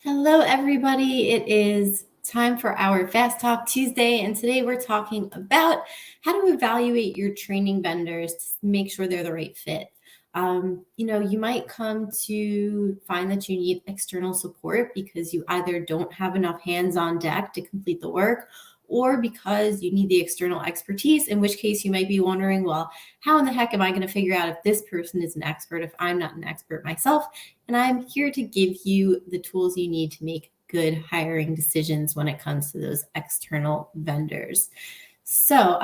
Hello, everybody. It is time for our Fast Talk Tuesday, and today we're talking about how to evaluate your training vendors to make sure they're the right fit. You might come to find that you need external support because you either don't have enough hands on deck to complete the work, or because you need the external expertise, in which case you might be wondering, well, how in the heck am I going to figure out if this person is an expert if I'm not an expert myself? And I'm here to give you the tools you need to make good hiring decisions when it comes to those external vendors. So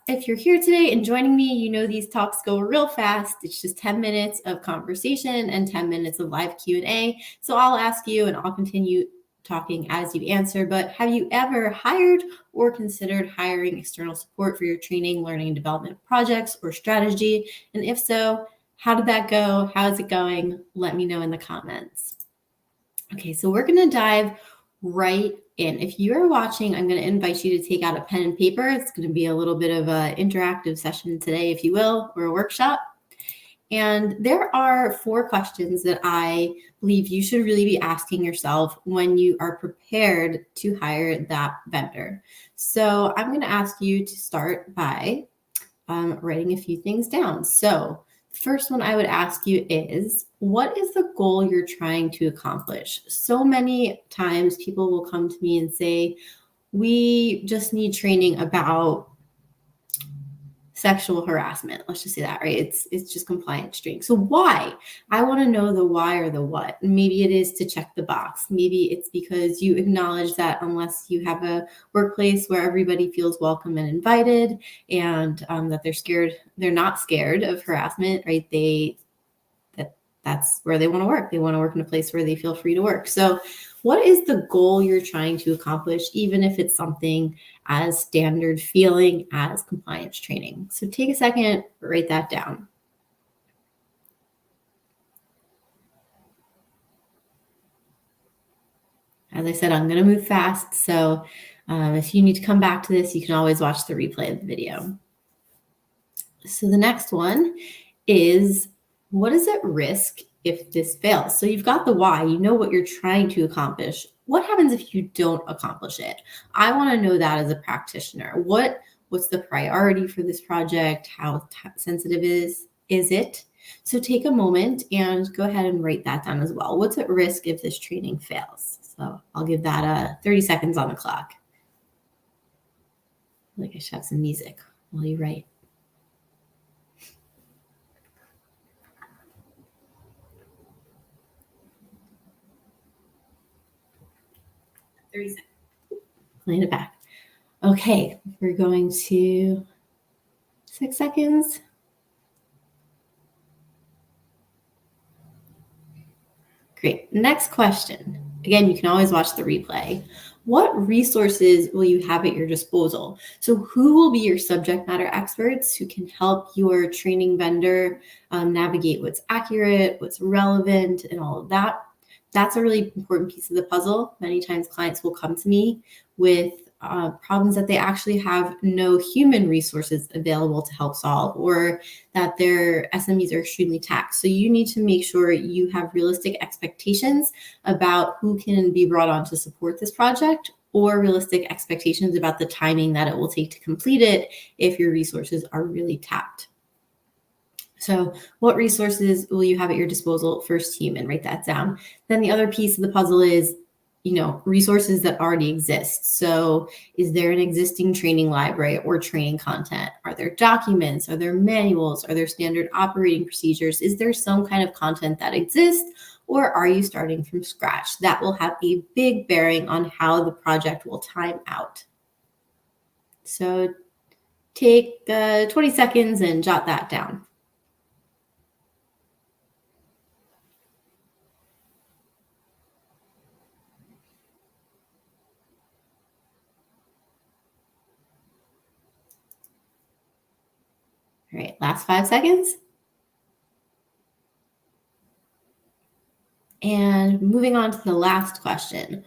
if you're here today and joining me, you know these talks go real fast. It's just 10 minutes of conversation and 10 minutes of live Q&A. So I'll ask you and I'll continue talking as you answer. But have you ever hired or considered hiring external support for your training, learning, and development projects or strategy? And if so, how did that go? How's it going? Let me know in the comments. Okay, so we're going to dive right in. If you are watching, I'm going to invite you to take out a pen and paper. It's going to be a little bit of an interactive session today, if you will, or a workshop. And there are 4 questions that I believe you should really be asking yourself when you are prepared to hire that vendor. So I'm going to ask you to start by writing a few things down. So the first one I would ask you is, what is the goal you're trying to accomplish? So many times people will come to me and say, we just need training about sexual harassment. Let's just say that, right? It's just compliance training. So why? I want to know the why or the what. Maybe it is to check the box. Maybe it's because you acknowledge that unless you have a workplace where everybody feels welcome and invited, and that they're not scared of harassment, right? That's where they want to work. They want to work in a place where they feel free to work. So what is the goal you're trying to accomplish, even if it's something as standard feeling as compliance training? So take a second, write that down. As I said, I'm going to move fast. So if you need to come back to this, you can always watch the replay of the video. So the next one is, what is at risk if this fails? So you've got the why, you know what you're trying to accomplish. What happens if you don't accomplish it? I want to know that as a practitioner. What's the priority for this project? How sensitive is it? So take a moment and go ahead and write that down as well. What's at risk if this training fails? So I'll give that 30 seconds on the clock. Like I should have some music while you write. 30 seconds. Playing it back. Okay, we're going to 6 seconds. Great. Next question. Again, you can always watch the replay. What resources will you have at your disposal? So who will be your subject matter experts who can help your training vendor navigate what's accurate, what's relevant, and all of that? That's a really important piece of the puzzle. Many times clients will come to me with problems that they actually have no human resources available to help solve, or that their SMEs are extremely taxed. So you need to make sure you have realistic expectations about who can be brought on to support this project, or realistic expectations about the timing that it will take to complete it if your resources are really tapped. So what resources will you have at your disposal? First, human, write that down. Then the other piece of the puzzle is, resources that already exist. So is there an existing training library or training content? Are there documents? Are there manuals? Are there standard operating procedures? Is there some kind of content that exists, or are you starting from scratch? That will have a big bearing on how the project will time out. So take 20 seconds and jot that down. All right, last 5 seconds. And moving on to the last question.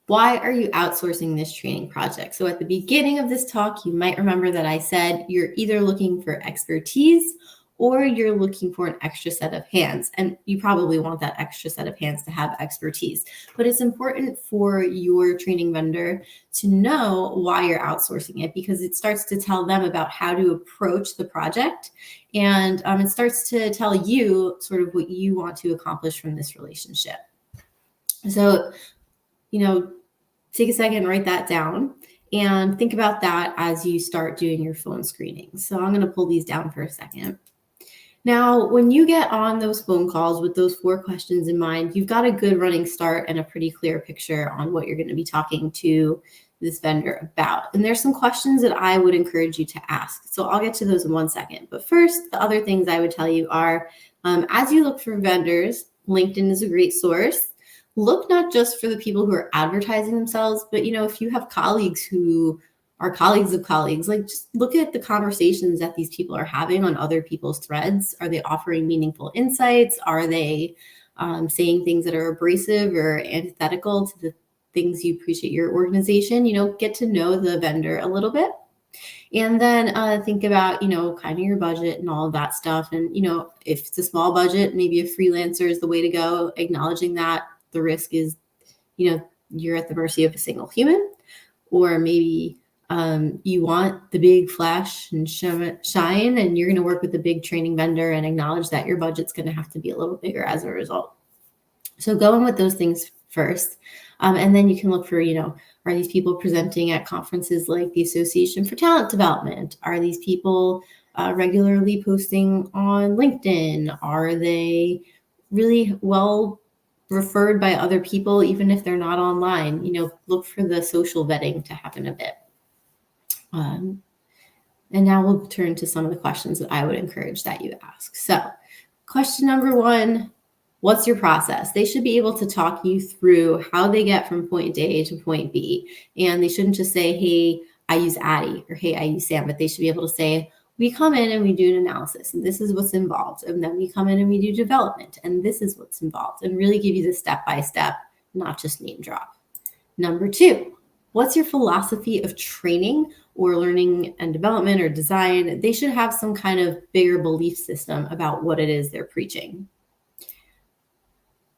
Why are you outsourcing this training project? So at the beginning of this talk, you might remember that I said you're either looking for expertise or you're looking for an extra set of hands. And you probably want that extra set of hands to have expertise. But it's important for your training vendor to know why you're outsourcing it, because it starts to tell them about how to approach the project. And it starts to tell you sort of what you want to accomplish from this relationship. So, take a second, write that down, and think about that as you start doing your phone screening. So I'm going to pull these down for a second. Now, when you get on those phone calls with those 4 questions in mind, you've got a good running start and a pretty clear picture on what you're going to be talking to this vendor about. And there's some questions that I would encourage you to ask. So I'll get to those in 1 second. But first, the other things I would tell you are, as you look for vendors, LinkedIn is a great source. Look not just for the people who are advertising themselves, but if you have colleagues who are colleagues of colleagues, like just look at the conversations that these people are having on other people's threads. Are they offering meaningful insights? Are they saying things that are abrasive or antithetical to the things you appreciate your organization? Get to know the vendor a little bit. And then think about, kind of your budget and all of that stuff. And, if it's a small budget, maybe a freelancer is the way to go, acknowledging that the risk is, you're at the mercy of a single human. Or maybe you want the big flash and shine, and you're going to work with the big training vendor and acknowledge that your budget's going to have to be a little bigger as a result. So go in with those things first. And then you can look for, are these people presenting at conferences like the Association for Talent Development? Are these people regularly posting on LinkedIn? Are they really well referred by other people, even if they're not online? Look for the social vetting to happen a bit. And now we'll turn to some of the questions that I would encourage that you ask. So question number 1, what's your process? They should be able to talk you through how they get from point A to point B. And they shouldn't just say, hey, I use Addie, or hey, I use Sam, but they should be able to say, we come in and we do an analysis, and this is what's involved. And then we come in and we do development, and this is what's involved, and really give you the step-by-step, not just name drop. Number 2, what's your philosophy of training or learning and development or design? They should have some kind of bigger belief system about what it is they're preaching.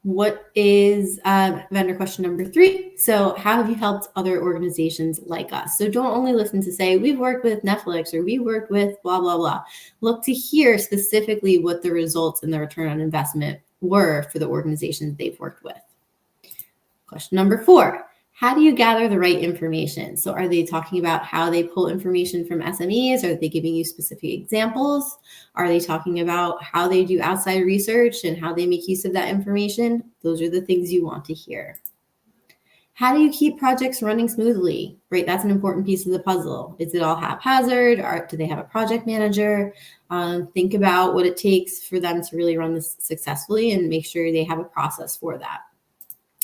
What is vendor question number 3? So how have you helped other organizations like us? So don't only listen to say, we've worked with Netflix or we worked with blah, blah, blah. Look to hear specifically what the results and the return on investment were for the organizations they've worked with. Question number 4, how do you gather the right information? So are they talking about how they pull information from SMEs? Are they giving you specific examples? Are they talking about how they do outside research and how they make use of that information? Those are the things you want to hear. How do you keep projects running smoothly? Right, that's an important piece of the puzzle. Is it all haphazard? Or do they have a project manager? Think about what it takes for them to really run this successfully and make sure they have a process for that.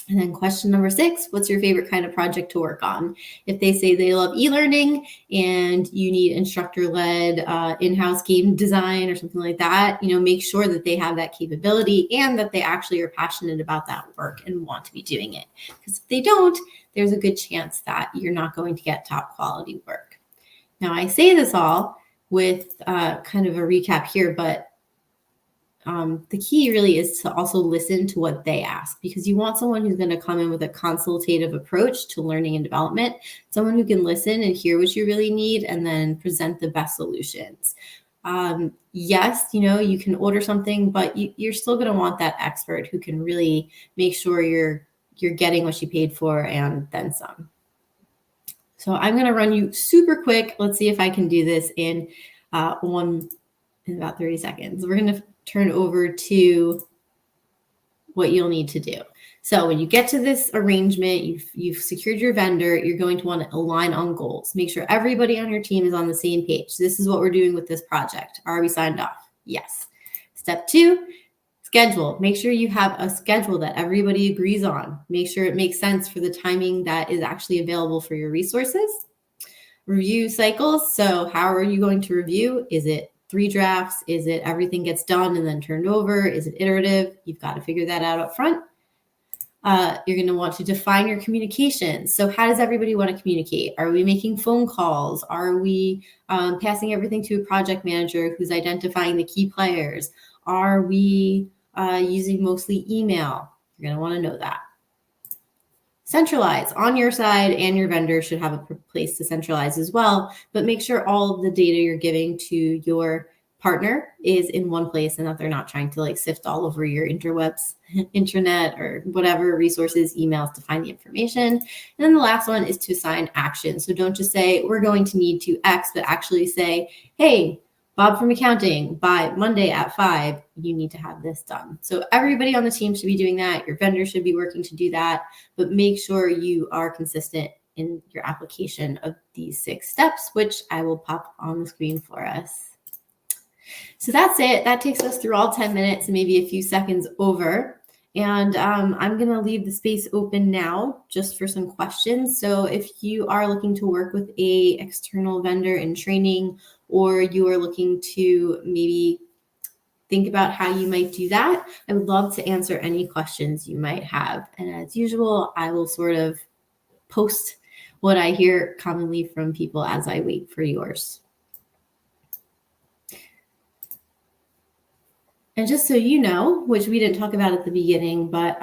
And then question number 6, what's your favorite kind of project to work on? If they say they love e-learning and you need instructor-led in-house game design or something like that, make sure that they have that capability and that they actually are passionate about that work and want to be doing it. Because if they don't, there's a good chance that you're not going to get top quality work. Now, I say this all with kind of a recap here, but the key really is to also listen to what they ask, because you want someone who's going to come in with a consultative approach to learning and development, someone who can listen and hear what you really need and then present the best solutions. Yes, you can order something, but you're still going to want that expert who can really make sure you're getting what you paid for and then some. So I'm going to run you super quick. Let's see if I can do this in about 30 seconds. We're going to turn over to what you'll need to do. So when you get to this arrangement, you've secured your vendor, you're going to want to align on goals. Make sure everybody on your team is on the same page. This is what we're doing with this project. Are we signed off? Yes. Step 2, schedule. Make sure you have a schedule that everybody agrees on. Make sure it makes sense for the timing that is actually available for your resources. Review cycles. So how are you going to review? Is it 3 drafts? Is it everything gets done and then turned over? Is it iterative? You've got to figure that out up front. You're going to want to define your communications. So how does everybody want to communicate? Are we making phone calls? Are we passing everything to a project manager who's identifying the key players? Are we using mostly email? You're going to want to know that. Centralize on your side, and your vendor should have a place to centralize as well, but make sure all of the data you're giving to your partner is in one place and that they're not trying to like sift all over your interwebs, internet, or whatever resources, emails to find the information. And then the last one is to assign action. So don't just say, we're going to need to X, but actually say, hey, Bob from accounting, by Monday at 5, you need to have this done. So everybody on the team should be doing that. Your vendor should be working to do that, but make sure you are consistent in your application of these 6 steps, which I will pop on the screen for us. So that's it. That takes us through all 10 minutes and maybe a few seconds over. And I'm going to leave the space open now just for some questions. So if you are looking to work with a external vendor in training, or you are looking to maybe think about how you might do that, I would love to answer any questions you might have. And as usual, I will sort of post what I hear commonly from people as I wait for yours. And just so you know, which we didn't talk about at the beginning, but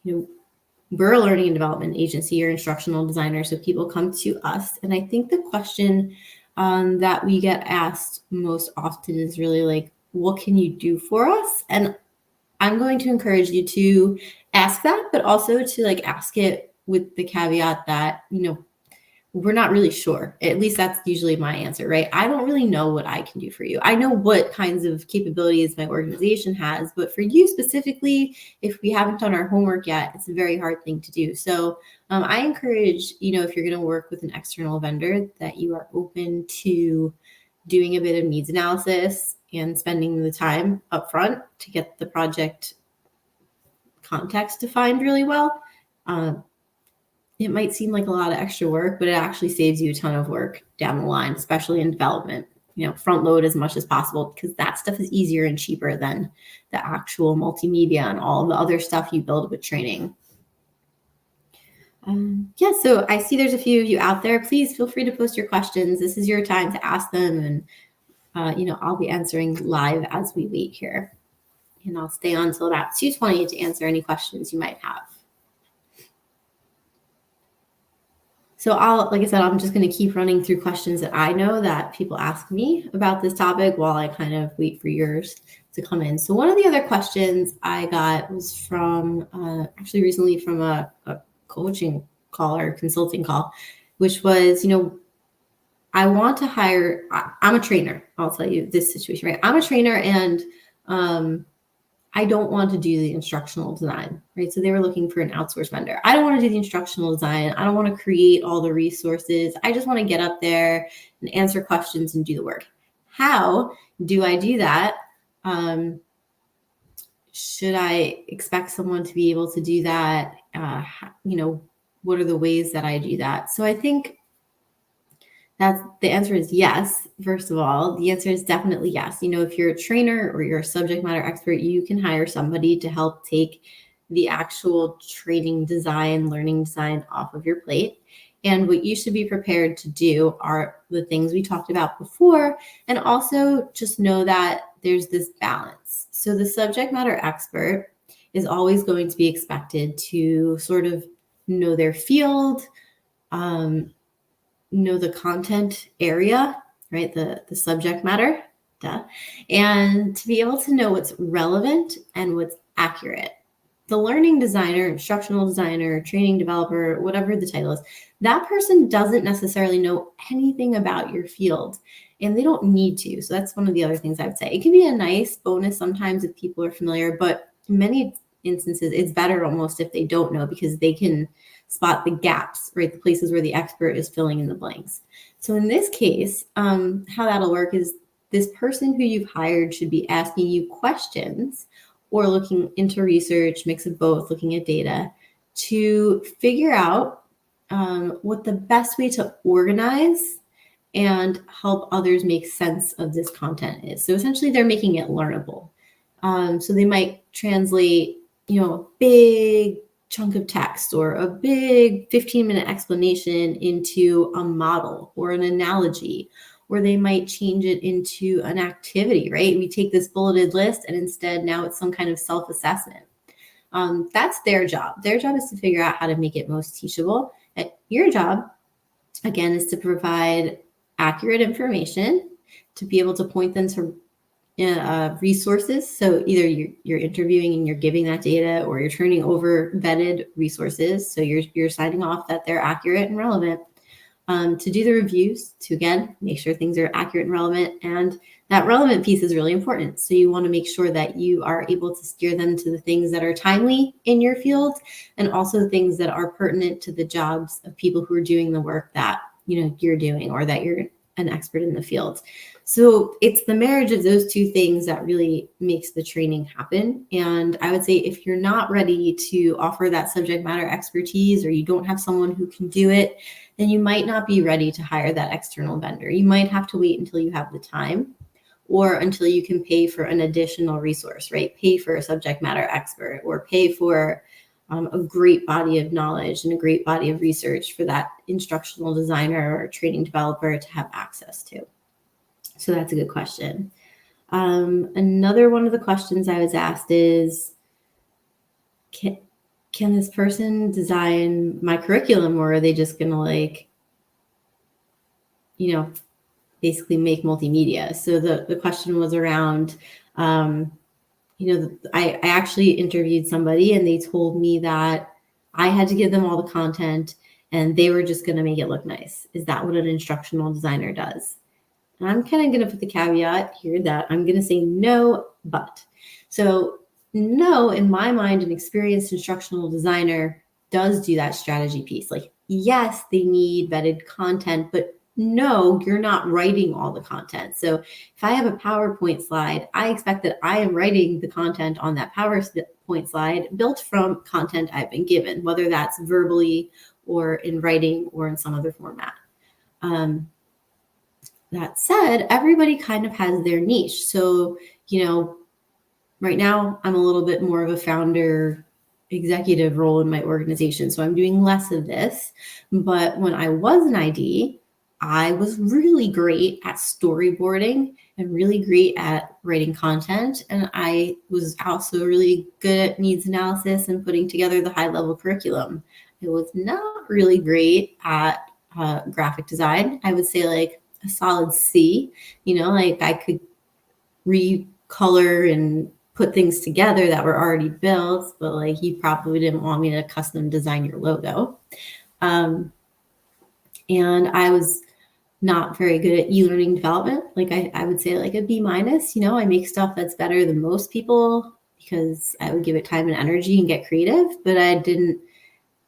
we're a learning and development agency or instructional designer, so people come to us. And I think the question that we get asked most often is really like, what can you do for us? And I'm going to encourage you to ask that, but also to like ask it with the caveat that, we're not really sure. At least that's usually my answer, right? I don't really know what I can do for you. I know what kinds of capabilities my organization has, but for you specifically, if we haven't done our homework yet, it's a very hard thing to do. So I encourage, if you're going to work with an external vendor, that you are open to doing a bit of needs analysis and spending the time upfront to get the project context defined really well. It might seem like a lot of extra work, but it actually saves you a ton of work down the line, especially in development. Front load as much as possible, because that stuff is easier and cheaper than the actual multimedia and all the other stuff you build with training. So I see there's a few of you out there. Please feel free to post your questions. This is your time to ask them, and I'll be answering live as we wait here. And I'll stay on until about 2:20 to answer any questions you might have. So like I said, I'm just going to keep running through questions that I know that people ask me about this topic while I kind of wait for yours to come in. So one of the other questions I got was from actually recently from a coaching call or consulting call, which was, I want to hire, I'm a trainer. I'll tell you this situation, right? I'm a trainer, and I don't want to do the instructional design, right? So they were looking for an outsourced vendor. I don't want to do the instructional design. I don't want to create all the resources. I just want to get up there and answer questions and do the work. How do I do that? Should I expect someone to be able to do that? What are the ways that I do that? So I think the answer is yes. First of all, the answer is definitely yes. If you're a trainer or you're a subject matter expert, you can hire somebody to help take the actual training design, learning design off of your plate. And what you should be prepared to do are the things we talked about before. And also just know that there's this balance. So the subject matter expert is always going to be expected to sort of know their field, know the content area, right? The subject matter, and to be able to know what's relevant and what's accurate. The learning designer, instructional designer, training developer, whatever the title is, that person doesn't necessarily know anything about your field, and they don't need to. So that's one of the other things I would say. It can be a nice bonus sometimes if people are familiar, but in many instances, it's better almost if they don't know, because they can spot the gaps, right? The places where the expert is filling in the blanks. So in this case, how that'll work is this person who you've hired should be asking you questions or looking into research, mix of both, looking at data to figure out what the best way to organize and help others make sense of this content is. So essentially they're making it learnable. So they might translate, a big chunk of text or a big 15-minute explanation into a model or an analogy, or they might change it into an activity, right? We take this bulleted list and instead now it's some kind of self-assessment. That's their job. Their job is to figure out how to make it most teachable. And your job, again, is to provide accurate information, to be able to point them to resources. So either you're interviewing and you're giving that data, or you're turning over vetted resources. So you're signing off that they're accurate and relevant. To do the reviews, to again make sure things are accurate and relevant, and that relevant piece is really important. So you want to make sure that you are able to steer them to the things that are timely in your field, and also things that are pertinent to the jobs of people who are doing the work that you're doing, or that you're an expert in the field. So it's the marriage of those two things that really makes the training happen. And I would say if you're not ready to offer that subject matter expertise, or you don't have someone who can do it, then you might not be ready to hire that external vendor. You might have to wait until you have the time, or until you can pay for an additional resource, right? Pay for a subject matter expert, or pay for a great body of knowledge and a great body of research for that instructional designer or training developer to have access to. So that's a good question. Another one of the questions I was asked is, can this person design my curriculum, or are they just going to basically make multimedia? So the question was around, I actually interviewed somebody and they told me that I had to give them all the content and they were just going to make it look nice. Is that what an instructional designer does? And I'm kind of going to put the caveat here that I'm going to say no, but. So no, in my mind, an experienced instructional designer does do that strategy piece. Like, yes, they need vetted content, but no, you're not writing all the content. So if I have a PowerPoint slide, I expect that I am writing the content on that PowerPoint slide built from content I've been given, whether that's verbally or in writing or in some other format. That said, everybody kind of has their niche. So, right now I'm a little bit more of a founder executive role in my organization. So I'm doing less of this. But when I was an ID, I was really great at storyboarding and really great at writing content. And I was also really good at needs analysis and putting together the high level curriculum. I was not really great at graphic design. I would say like a solid C, like I could recolor and put things together that were already built, but like you probably didn't want me to custom design your logo. And I was not very good at e-learning development. Like I would say like a B-. I make stuff that's better than most people because I would give it time and energy and get creative, but I didn't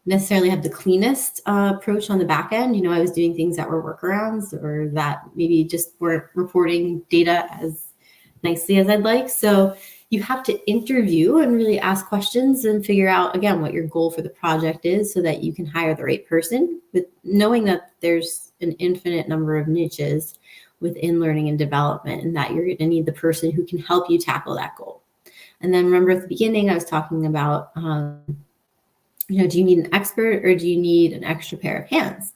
necessarily have the cleanest approach on the back end. I was doing things that were workarounds or that maybe just weren't reporting data as nicely as I'd like. So you have to interview and really ask questions and figure out, again, what your goal for the project is so that you can hire the right person, with knowing that there's an infinite number of niches within learning and development, and that you're going to need the person who can help you tackle that goal. And then remember at the beginning, I was talking about, do you need an expert or do you need an extra pair of hands?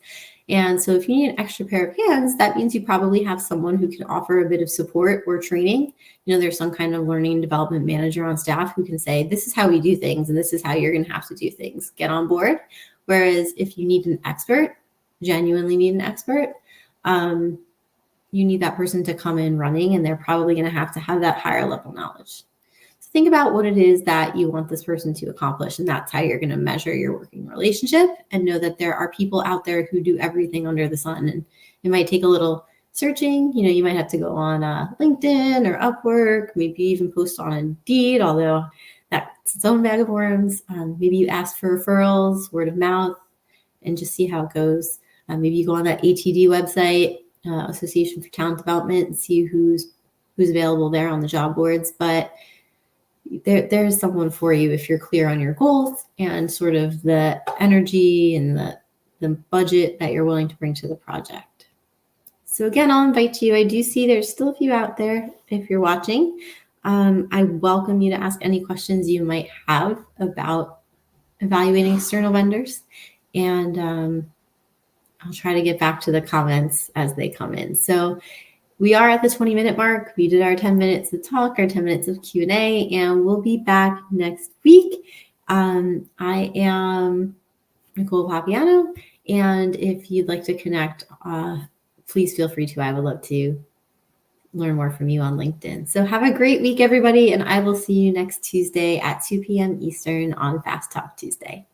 And so if you need an extra pair of hands, that means you probably have someone who can offer a bit of support or training. There's some kind of learning and development manager on staff who can say, this is how we do things and this is how you're going to have to do things. Get on board. Whereas if you need an expert, genuinely need an expert, you need that person to come in running, and they're probably going to have that higher level knowledge. Think about what it is that you want this person to accomplish, and that's how you're going to measure your working relationship, and know that there are people out there who do everything under the sun. And it might take a little searching. You might have to go on LinkedIn or Upwork, maybe even post on Indeed, although that's its own bag of worms. Maybe you ask for referrals, word of mouth, and just see how it goes. Maybe you go on that ATD website, Association for Talent Development, and see who's available there on the job boards. But there's someone for you if you're clear on your goals and sort of the energy and the budget that you're willing to bring to the project. So again, I'll invite you. I do see there's still a few out there if you're watching. I welcome you to ask any questions you might have about evaluating external vendors. And I'll try to get back to the comments as they come in. So we are at the 20-minute mark. We did our 10 minutes of talk, our 10 minutes of Q&A, and we'll be back next week. I am Nicole Papiano, and if you'd like to connect, please feel free to. I would love to learn more from you on LinkedIn. So have a great week, everybody, and I will see you next Tuesday at 2 p.m. Eastern on Fast Talk Tuesday.